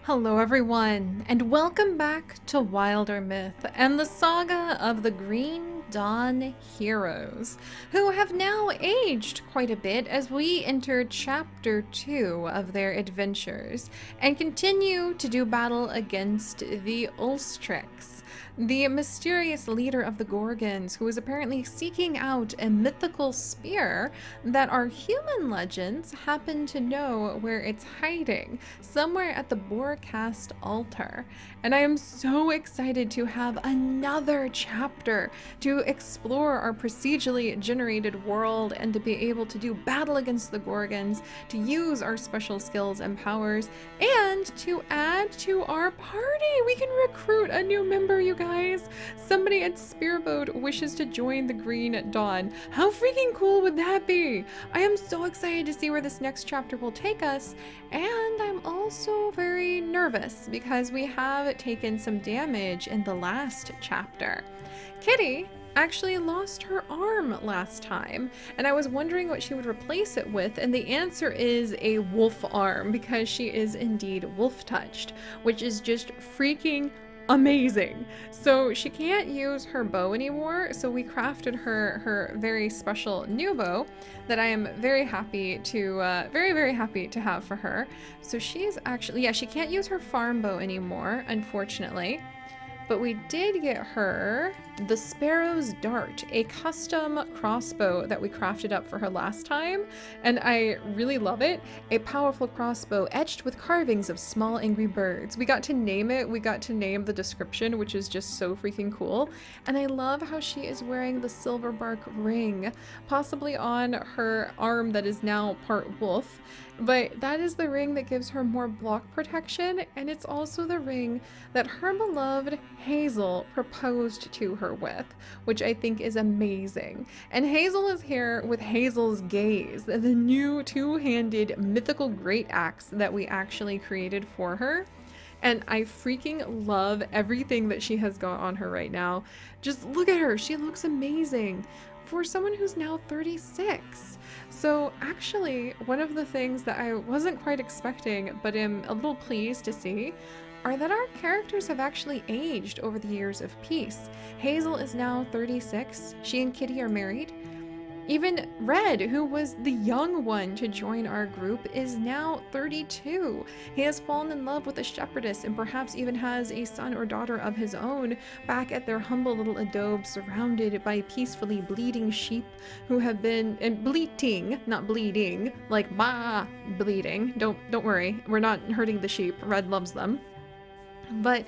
Hello everyone, and welcome back to Wildermyth and the saga of the Green Dawn heroes, who have now aged quite a bit as we enter chapter 2 of their adventures and continue to do battle against the Ulstrix, the mysterious leader of the Gorgons, who is apparently seeking out a mythical spear that our human legends happen to know where it's hiding, somewhere at the Boarcast altar. And I am so excited to have another chapter to explore our procedurally generated world and to be able to do battle against the Gorgons, to use our special skills and powers, and to add to our party. We can recruit a new member, you guys. Somebody at Spearboat wishes to join the Green Dawn. How freaking cool would that be? I am so excited to see where this next chapter will take us, and I'm also very nervous because we have taken some damage in the last chapter. Kitty actually lost her arm last time, and I was wondering what she would replace it with, and the answer is a wolf arm, because she is indeed wolf touched, which is just freaking amazing. So she can't use her bow anymore, so we crafted her very special new bow that I am very happy to very happy to have for her. So she's actually, yeah, she can't use her farm bow anymore, unfortunately. But we did get her the Sparrow's Dart, a custom crossbow that we crafted up for her last time, and I really love it. A powerful crossbow etched with carvings of small angry birds. We got to name it, we got to name the description, which is just so freaking cool. And I love how she is wearing the silverbark ring, possibly on her arm that is now part wolf. But that is the ring that gives her more block protection, and it's also the ring that her beloved Hazel proposed to her with, which I think is amazing. And Hazel is here with Hazel's Gaze, the new two-handed mythical great axe that we actually created for her. And I freaking love everything that she has got on her right now. Just look at her, she looks amazing for someone who's now 36. So actually, one of the things that I wasn't quite expecting, but am a little pleased to see, are that our characters have actually aged over the years of peace. Hazel is now 36, she and Kitty are married. Even Red, who was the young one to join our group, is now 32. He has fallen in love with a shepherdess and perhaps even has a son or daughter of his own back at their humble little adobe, surrounded by peacefully bleating sheep who have been bleating, not bleeding, like bah, bleeding. Don't worry, we're not hurting the sheep. Red loves them. But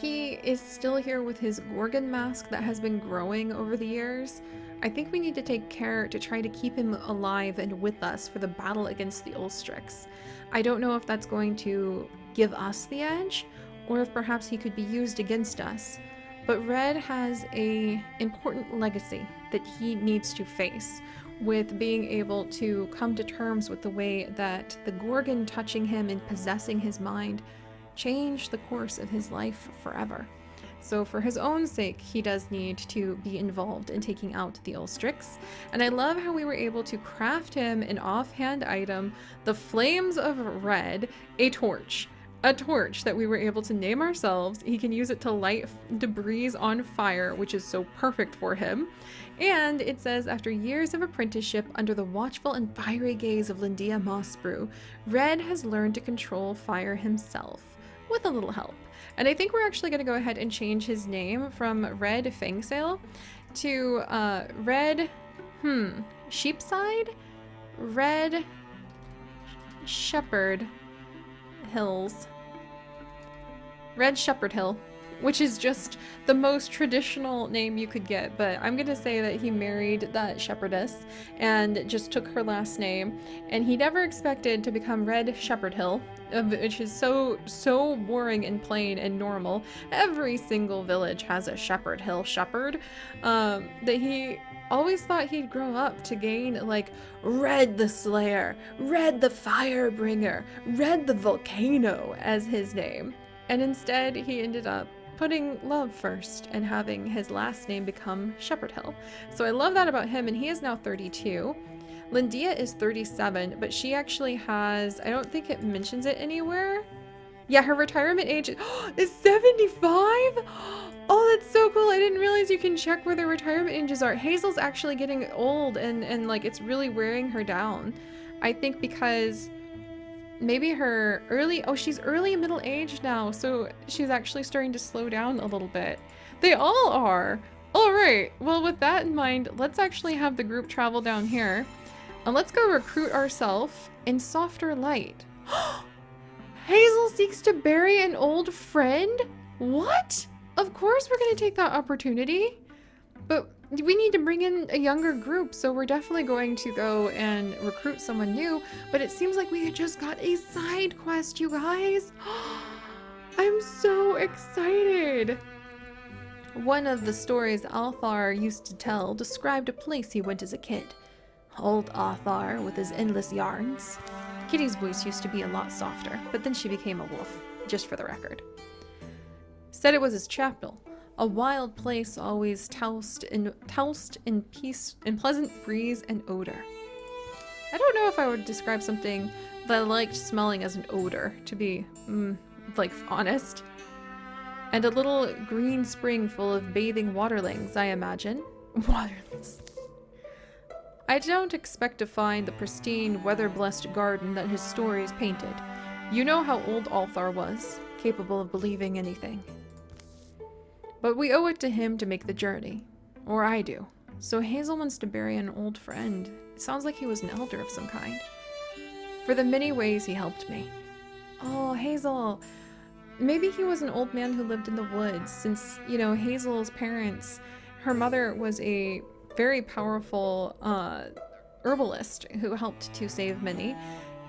he is still here with his Gorgon mask that has been growing over the years. I think we need to take care to try to keep him alive and with us for the battle against the Ulstrix. I don't know if that's going to give us the edge, or if perhaps he could be used against us. But Red has an important legacy that he needs to face, with being able to come to terms with the way that the Gorgon touching him and possessing his mind changed the course of his life forever. So for his own sake, he does need to be involved in taking out the Ulstrix. And I love how we were able to craft him an offhand item, the Flames of Red, a torch. A torch that we were able to name ourselves. He can use it to light debris on fire, which is so perfect for him. And it says, after years of apprenticeship under the watchful and fiery gaze of Lindia Mossbrew, Red has learned to control fire himself, with a little help. And I think we're actually going to go ahead and change his name from Red Fangsail to Red Sheepside, Red Shepherd Hills, Red Shepherd Hill, which is just the most traditional name you could get. But I'm gonna say that he married that shepherdess and just took her last name, and he never expected to become Red Shepherd Hill, which is so boring and plain and normal. Every single village has a Shepherd Hill shepherd, that he always thought he'd grow up to gain like Red the Slayer, Red the Firebringer, Red the Volcano as his name. And instead he ended up putting love first and having his last name become Shepherd Hill. So I love that about him, and he is now 32. Lindia is 37, but she actually has, I don't think it mentions it anywhere, Yeah, her retirement age is 75? Oh, that's so cool. I didn't realize you can check where their retirement ages are. Hazel's actually getting old and like it's really wearing her down. I think because maybe her she's early middle age now, so she's actually starting to slow down a little bit. They all are. All right, well, with that in mind, let's actually have the group travel down here and let's go recruit ourselves in softer light. Hazel seeks to bury an old friend? What? Of course we're gonna take that opportunity, but we need to bring in a younger group, so we're definitely going to go and recruit someone new, but it seems like we just got a side quest, you guys. I'm so excited. One of the stories Althar used to tell described a place he went as a kid. Old Althar with his endless yarns. Kitty's voice used to be a lot softer, but then she became a wolf, just for the record. Said it was his chapel, a wild place always tossed in peace, in pleasant breeze and odor. I don't know if I would describe something that I liked smelling as an odor, to be, like, honest. And a little green spring full of bathing waterlings, I imagine. Waterlings. I don't expect to find the pristine, weather-blessed garden that his stories painted. You know how old Althar was, capable of believing anything. But we owe it to him to make the journey. Or I do. So Hazel wants to bury an old friend. It sounds like he was an elder of some kind. For the many ways he helped me. Oh, Hazel. Maybe he was an old man who lived in the woods, since, you know, Hazel's parents, her mother was a very powerful herbalist who helped to save many,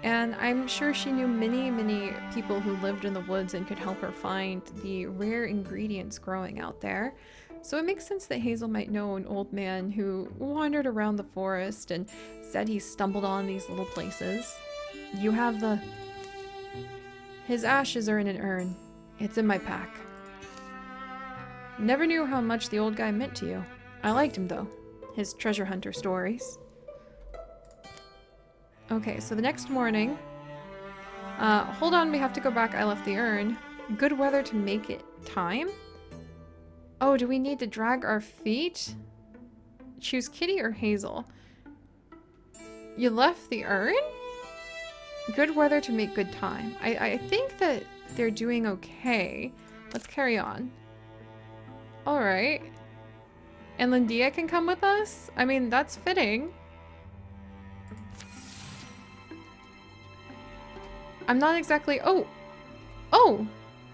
and I'm sure she knew many people who lived in the woods and could help her find the rare ingredients growing out there. So it makes sense that Hazel might know an old man who wandered around the forest and said he stumbled on these little places. You have the... His ashes are in an urn. It's in my pack. Never knew how much the old guy meant to you. I liked him though. His treasure hunter stories. Okay, so the next morning... hold on, we have to go back. I left the urn. Good weather to make it time? Oh, do we need to drag our feet? Choose Kitty or Hazel? You left the urn? Good weather to make good time. I think that they're doing okay. Let's carry on. Alright. And Lindia can come with us? I mean, that's fitting. I'm not exactly... Oh! Oh!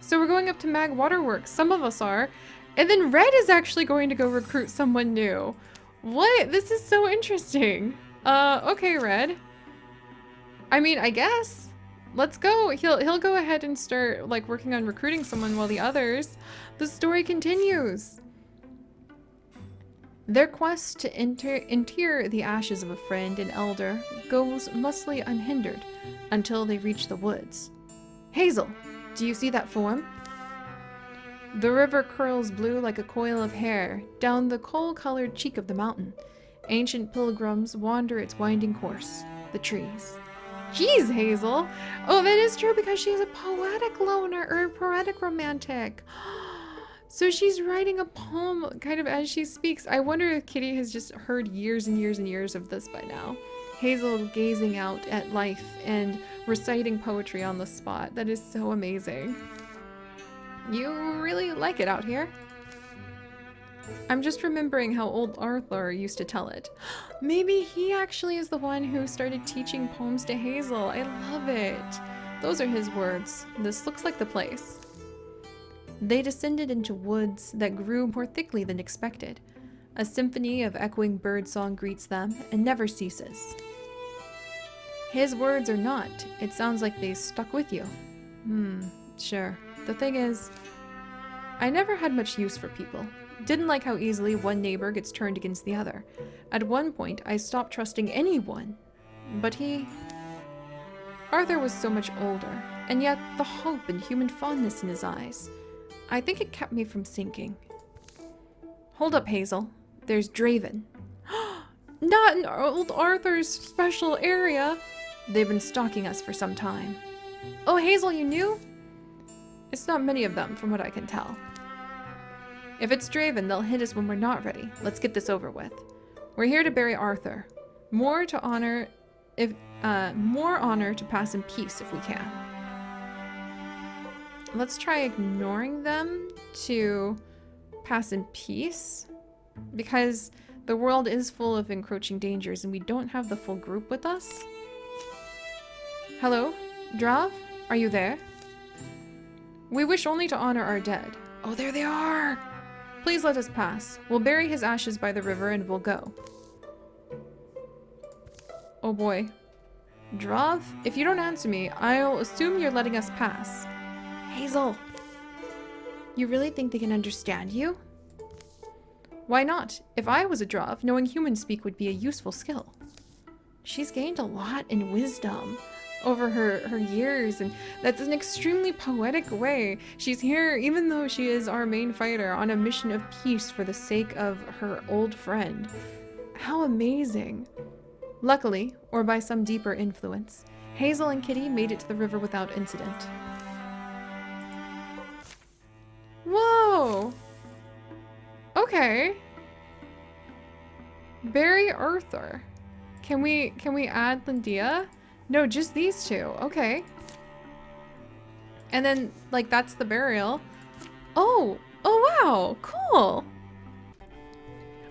So we're going up to Mag Waterworks. Some of us are. And then Red is actually going to go recruit someone new. What? This is so interesting. Okay, Red. I mean, I guess. Let's go. He'll go ahead and start, like, working on recruiting someone while the others... The story continues. Their quest to inter the ashes of a friend and elder goes mostly unhindered until they reach the woods. Hazel, do you see that form? The river curls blue like a coil of hair down the coal-colored cheek of the mountain. Ancient pilgrims wander its winding course. The trees. Jeez, Hazel! Oh, that is true because she's a poetic loner, or a poetic romantic. So she's writing a poem kind of as she speaks. I wonder if Kitty has just heard years and years and years of this by now. Hazel gazing out at life and reciting poetry on the spot. That is so amazing. You really like it out here. I'm just remembering how old Arthur used to tell it. Maybe he actually is the one who started teaching poems to Hazel. I love it. Those are his words. This looks like the place. They descended into woods that grew more thickly than expected. A symphony of echoing birdsong greets them and never ceases. His words or not, it sounds like they stuck with you. Sure. The thing is, I never had much use for people. Didn't like how easily one neighbor gets turned against the other. At one point, I stopped trusting anyone. But Arthur was so much older, and yet the hope and human fondness in his eyes. I think it kept me from sinking. Hold up, Hazel. There's Draven. Not in old Arthur's special area. They've been stalking us for some time. Oh, Hazel, you knew? It's not many of them, from what I can tell. If it's Draven, they'll hit us when we're not ready. Let's get this over with. We're here to bury Arthur. More honor to pass in peace if we can. Let's try ignoring them to pass in peace, because the world is full of encroaching dangers and we don't have the full group with us. Hello, Drav? Are you there? We wish only to honor our dead. Oh, there they are! Please let us pass. We'll bury his ashes by the river and we'll go. Oh boy. Drav, if you don't answer me, I'll assume you're letting us pass. Hazel! You really think they can understand you? Why not? If I was a Drav, knowing human speak would be a useful skill. She's gained a lot in wisdom over her years, and that's an extremely poetic way. She's here, even though she is our main fighter, on a mission of peace for the sake of her old friend. How amazing. Luckily, or by some deeper influence, Hazel and Kitty made it to the river without incident. Whoa! Okay. Bury Arthur. Can we add Lindia? No, just these two. Okay. And then, like, that's the burial. Oh wow, cool.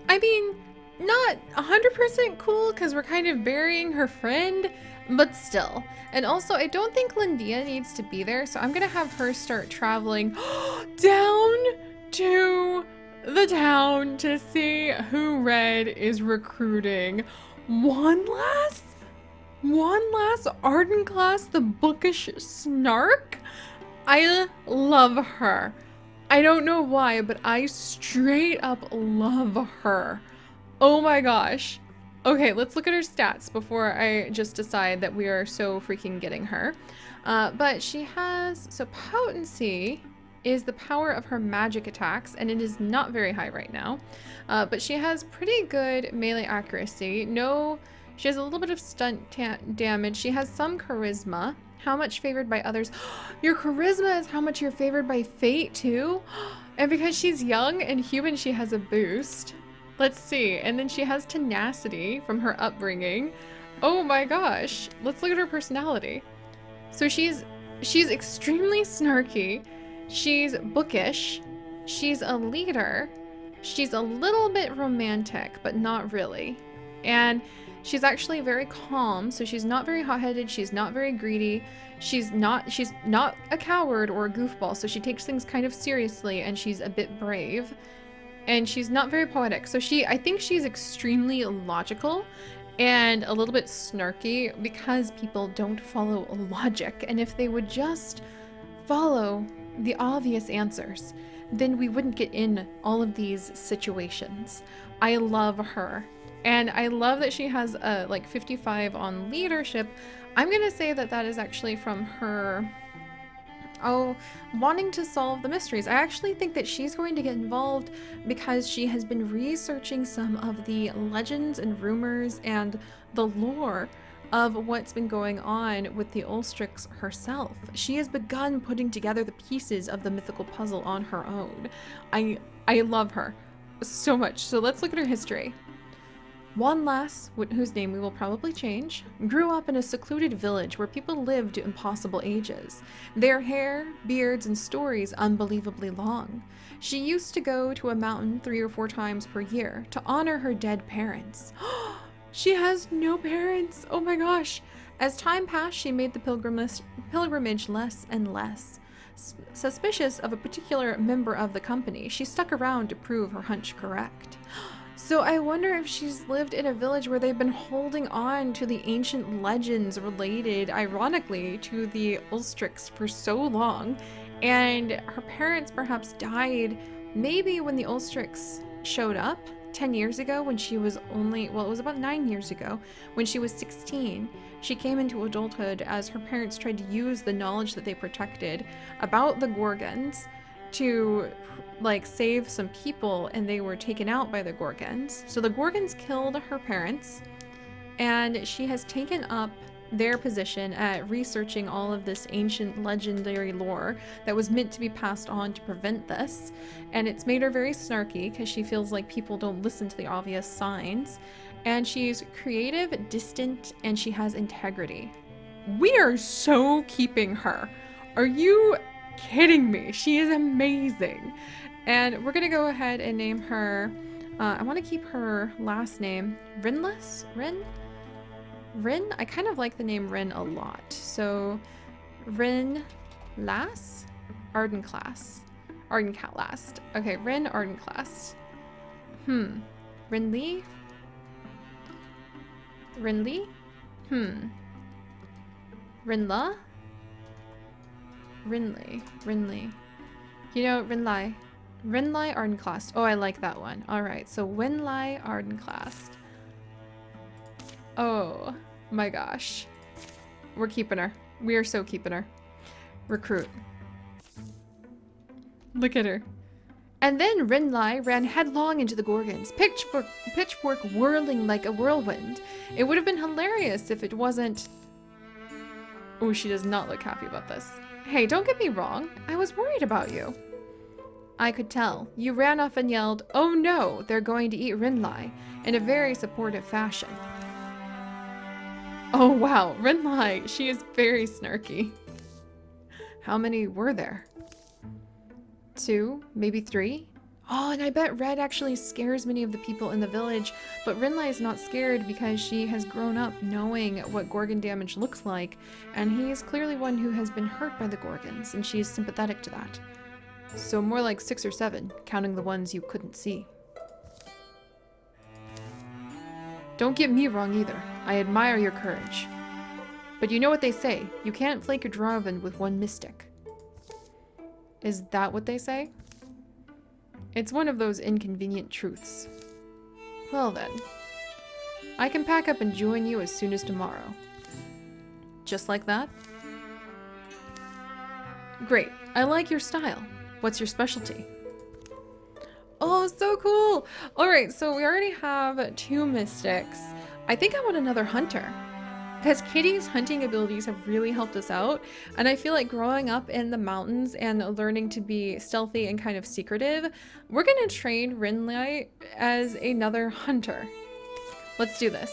I mean, not 100% cool because we're kind of burying her friend, but still. And also, I don't think Lindia needs to be there, so I'm gonna have her start traveling down to the town to see who Red is recruiting. One last Arden class, the Bookish Snark? I love her. I don't know why, but I straight up love her. Oh my gosh. Okay, let's look at her stats before I just decide that we are so freaking getting her. But she has, so potency is the power of her magic attacks, and it is not very high right now. But she has pretty good melee accuracy. She has a little bit of stunt damage. She has some charisma. How much favored by others? Your charisma is how much you're favored by fate too? And because she's young and human, she has a boost. Let's see. And then she has tenacity from her upbringing. Oh my gosh. Let's look at her personality. So she's extremely snarky. She's bookish. She's a leader. She's a little bit romantic, but not really. And she's actually very calm, so she's not very hot-headed, she's not very greedy, she's not a coward or a goofball, so she takes things kind of seriously, and she's a bit brave. And she's not very poetic, so I think she's extremely logical and a little bit snarky because people don't follow logic, and if they would just follow the obvious answers, then we wouldn't get in all of these situations. I love her. And I love that she has like 55 on leadership. I'm gonna say that that is actually from her, wanting to solve the mysteries. I actually think that she's going to get involved because she has been researching some of the legends and rumors and the lore of what's been going on with the Ulstrix herself. She has begun putting together the pieces of the mythical puzzle on her own. I love her so much. So let's look at her history. One lass, whose name we will probably change, grew up in a secluded village where people lived to impossible ages, their hair, beards, and stories unbelievably long. She used to go to a mountain 3 or 4 times per year to honor her dead parents. She has no parents! Oh my gosh! As time passed, she made the pilgrimage less and less. Suspicious of a particular member of the company, she stuck around to prove her hunch correct. So I wonder if she's lived in a village where they've been holding on to the ancient legends related, ironically, to the Ulstrix for so long, and her parents perhaps died maybe when the Ulstrix showed up 10 years ago when she was only, well, it was about 9 years ago, when she was 16. She came into adulthood as her parents tried to use the knowledge that they protected about the Gorgons to like save some people, and they were taken out by the Gorgons. So the Gorgons killed her parents, and she has taken up their position at researching all of this ancient legendary lore that was meant to be passed on to prevent this. And it's made her very snarky because she feels like people don't listen to the obvious signs. And she's creative, distant, and she has integrity. We are so keeping her. Are you kidding me? She is amazing. And we're gonna go ahead and name her, I want to keep her last name Rinless? Rin? I kind of like the name Rin a lot. So Rin Lass? Ardenclast. Okay, Rin Ardenclast. Rinley? Rinley? Rinla? Rinley. You know, Rinlai Ardenclast. Oh, I like that one. Alright, so Winlai Ardenclast. Oh my gosh. We're keeping her. We are so keeping her. Recruit. Look at her. And then Rinlai ran headlong into the Gorgons, pitchfork whirling like a whirlwind. It would have been hilarious if it wasn't... Oh, she does not look happy about this. Hey, don't get me wrong. I was worried about you. I could tell. You ran off and yelled, "Oh no, they're going to eat Rinlai," in a very supportive fashion. Oh wow, Rinlai, she is very snarky. How many were there? 2, maybe 3? Oh, and I bet Red actually scares many of the people in the village, but Rinlai is not scared because she has grown up knowing what Gorgon damage looks like, and he is clearly one who has been hurt by the Gorgons, and she is sympathetic to that. So more like 6 or 7, counting the ones you couldn't see. Don't get me wrong either. I admire your courage. But you know what they say, you can't flake a Draven with one mystic. Is that what they say? It's one of those inconvenient truths. Well then, I can pack up and join you as soon as tomorrow. Just like that? Great, I like your style. What's your specialty? Oh, so cool! Alright, so we already have 2 mystics. I think I want another hunter. Because Kitty's hunting abilities have really helped us out, and I feel like growing up in the mountains and learning to be stealthy and kind of secretive, we're gonna train Rinlai as another hunter. Let's do this.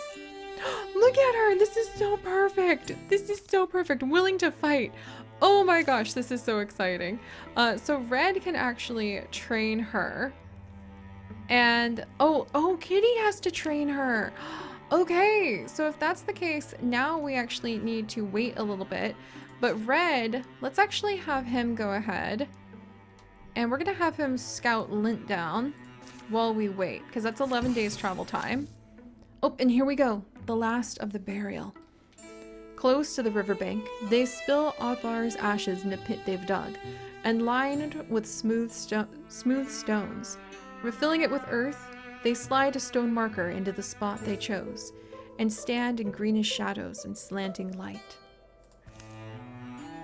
Look at her! This is so perfect! This is so perfect! Willing to fight! Oh my gosh, this is so exciting. So Red can actually train her. And, oh, Kitty has to train her! Okay, so if that's the case, now we actually need to wait a little bit. But Red, let's actually have him go ahead. And we're gonna have him scout Lint down while we wait, because that's 11 days travel time. Oh, and here we go. The last of the burial. Close to the riverbank, they spill Othar's ashes in a pit they've dug, and lined with smooth stones. Refilling it with earth, they slide a stone marker into the spot they chose, and stand in greenish shadows and slanting light.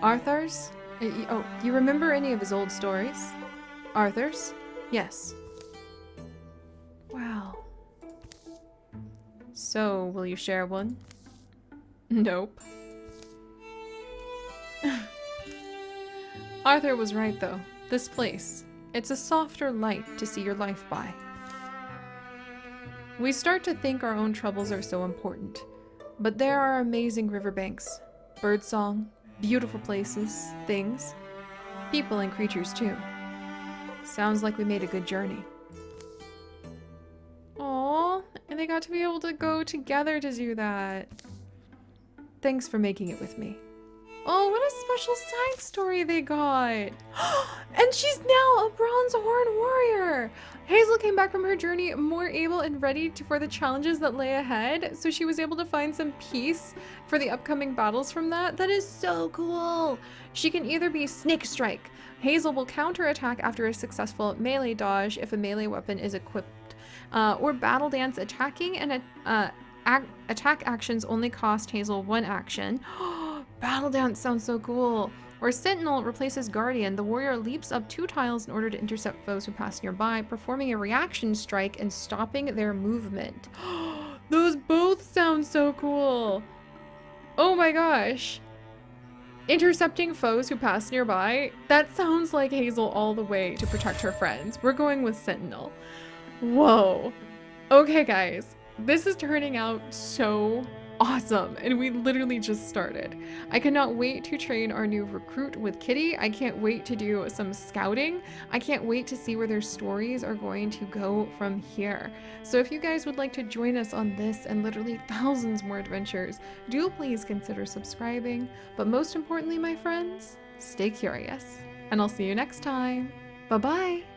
Arthur's? Oh, you remember any of his old stories? Arthur's? Yes. Wow. So, will you share one? Nope. Arthur was right though. This place, it's a softer light to see your life by. We start to think our own troubles are so important, but there are amazing riverbanks, birdsong, beautiful places, things, people and creatures too. Sounds like we made a good journey. Aww, and they got to be able to go together to do that. Thanks for making it with me. Oh, what a special side story they got. And she's now a Bronze Horn warrior. Hazel came back from her journey more able and ready for the challenges that lay ahead, so she was able to find some peace for the upcoming battles from that. That is so cool. She can either be Snake Strike. Hazel will counterattack after a successful melee dodge if a melee weapon is equipped, or Battle Dance attacking and attack actions only cost Hazel 1 action. Battle Dance sounds so cool. Or Sentinel replaces Guardian. The warrior leaps up 2 tiles in order to intercept foes who pass nearby, performing a reaction strike and stopping their movement. Those both sound so cool. Oh my gosh. Intercepting foes who pass nearby? That sounds like Hazel all the way to protect her friends. We're going with Sentinel. Whoa. Okay, guys. This is turning out so awesome, and we literally just started. I cannot wait to train our new recruit with Kitty. I can't wait to do some scouting. I can't wait to see where their stories are going to go from here. So if you guys would like to join us on this and literally thousands more adventures, do please consider subscribing. But most importantly, my friends, stay curious, and I'll see you next time. Bye-bye.